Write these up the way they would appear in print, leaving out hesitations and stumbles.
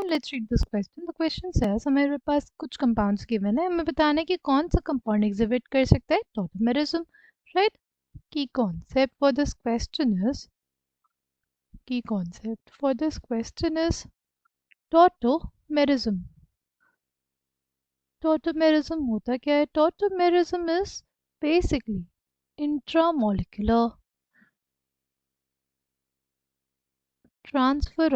let's read this question. The question says हमारे पास कुछ compounds given है, हमें बताना है कि कौन सा compound exhibit कर सकता है tautomerism, right? Key concept for this question is tautomerism. Tautomerism होता क्या है? Tautomerism is basically intramolecular transfer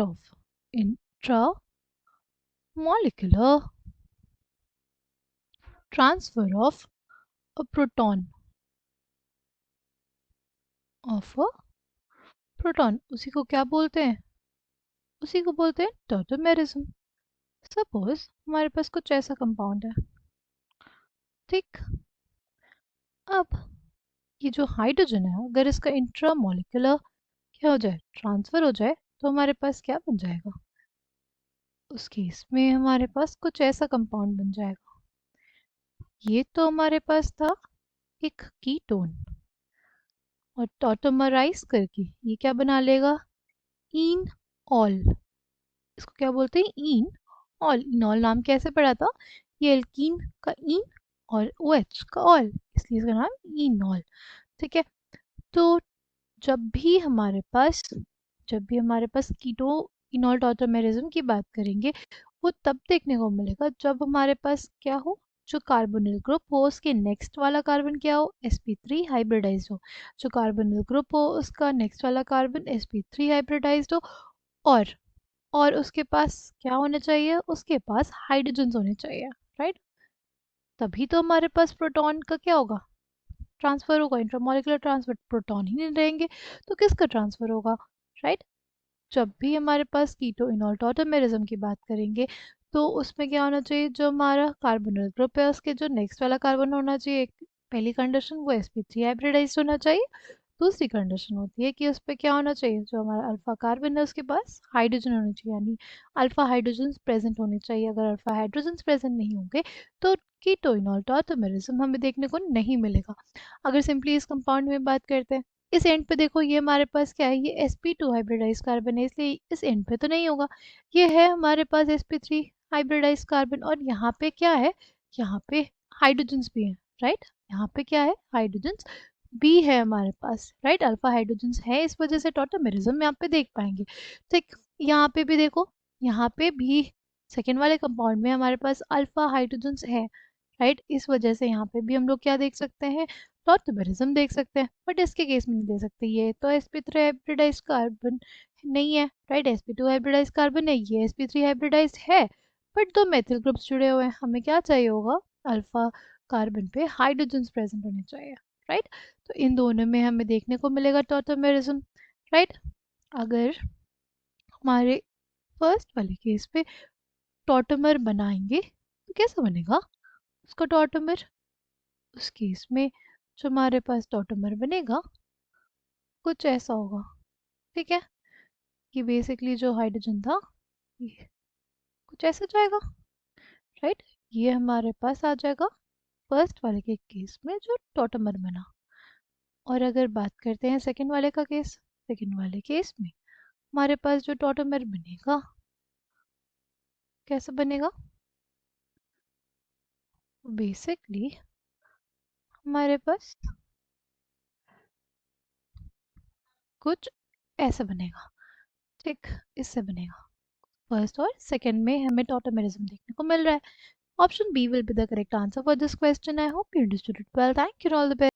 of a proton उसी को क्या बोलते हैं? उसी को बोलते हैं tautomerism. सपोज हमारे पास कुछ ऐसा कंपाउंड है, ठीक. अब ये जो हाइड्रोजन है, अगर इसका इंट्रामोलिकुलर क्या हो जाए, ट्रांसफर हो जाए, तो हमारे पास क्या बन जाएगा? उस केस में हमारे पास कुछ ऐसा कंपाउंड बन जाएगा. ये तो हमारे पास था एक कीटोन, और टॉटोमराइज करके ये क्या बना लेगा? In all. इसको क्या बोलते हैं? In all. इनॉल नाम कैसे पड़ा था? ये एल्कीन का इन और OH का ऑल, इसलिए इसका नाम इनॉल. ठीक है. तो जब भी हमारे पास कीटो इनॉल टॉटोमेरिज्म की बात करेंगे, वो तब देखने को मिलेगा जब हमारे पास क्या हो, जो कार्बोनिल ग्रुप हो उसके नेक्स्ट वाला कार्बन क्या हो, sp3 हाइब्रिडाइज हो. जो कार्बोनिल ग्रुप हो उसका नेक्स्ट वाला कार्बन sp3 हाइब्रिडाइज हो, और उसके पास क्या होना चाहिए? उसके पास हाइड्रोजन होने चाहिए, राइट. तभी तो हमारे पास प्रोटॉन का क्या होगा, ट्रांसफर होगा. इंट्रामोलिकुलर ट्रांसफर, प्रोटॉन ही नहीं रहेंगे तो किसका ट्रांसफर होगा, राइट. जब भी हमारे पास कीटो इनॉल टॉटोमेरिज्म की बात करेंगे तो उसमें क्या होना चाहिए, जो हमारा कार्बोनिल ग्रुप है उसके जो नेक्स्ट वाला कार्बन होना चाहिए, एक पहली कंडीशन वो sp3 हाइब्रिडाइज्ड होना चाहिए. दूसरी कंडीशन होती है कि उस पर क्या होना चाहिए, जो हमारा अल्फा कार्बन है उसके पास हाइड्रोजन होना चाहिए, यानी अल्फा हाइड्रोजन प्रेजेंट होने चाहिए. अगर अल्फा हाइड्रोजन प्रेजेंट नहीं होंगे तो कीटो इनॉल टॉटोमेरिज्म हमें देखने को नहीं मिलेगा. अगर सिंपली इस कंपाउंड में बात करते हैं, इस एंड पे देखो, ये हमारे पास क्या है, ये sp2 हाइब्रिडाइज कार्बन है, इसलिए इस एंड पे तो नहीं होगा. ये है हमारे पास sp3 हाइब्रिडाइज कार्बन, और यहाँ पे क्या है, यहाँ पे हाइड्रोजन्स भी हैं, राइट. यहाँ पे क्या है, हाइड्रोजन्स भी है हमारे पास, राइट. अल्फा हाइड्रोजन्स है, इस वजह से टॉटोमेरिज्म यहाँ पे देख पाएंगे. ठीक. यहाँ पे भी देखो, यहाँ पे भी सेकेंड वाले कंपाउंड में हमारे पास अल्फा हाइड्रोजन्स है, राइट. इस वजह से यहाँ पे भी हम लोग क्या देख सकते हैं, टॉटोमेरिज्म देख सकते हैं. बट इसके केस में नहीं दे सकते, ये तो sp3 हाइब्रिडाइज कार्बन नहीं है, राइट. sp2 हाइब्रिडाइज कार्बन है, ये sp3 हाइब्रिडाइज है, बट दो मेथिल ग्रुप्स जुड़े हुए हैं. हमें क्या चाहिए होगा, अल्फा कार्बन पे हाइड्रोजन प्रेजेंट होने चाहिए, राइट. तो इन दोनों में हमें देखने को मिलेगा टॉटोमेरिज्म, राइट. अगर हमारे फर्स्ट वाले केस पे टॉटोमर बनाएंगे तो कैसा बनेगा उसका टॉटोमर? उस केस में जो हमारे पास टॉटोमर बनेगा कुछ ऐसा होगा, ठीक है. कि बेसिकली जो हाइड्रोजन था ये कुछ ऐसा जाएगा, राइट. ये हमारे पास आ जाएगा फर्स्ट वाले के केस में जो टॉटोमर बना. और अगर बात करते हैं सेकंड वाले का केस, सेकंड वाले केस में हमारे पास जो टॉटोमर बनेगा कैसा बनेगा, बेसिकली हमारे पास कुछ ऐसा बनेगा, ठीक. इससे बनेगा. फर्स्ट और सेकंड में हमें टॉटोमेरिज्म देखने को मिल रहा है. Option B will be the correct answer for this question. I hope you understood it well. Thank you, all the best.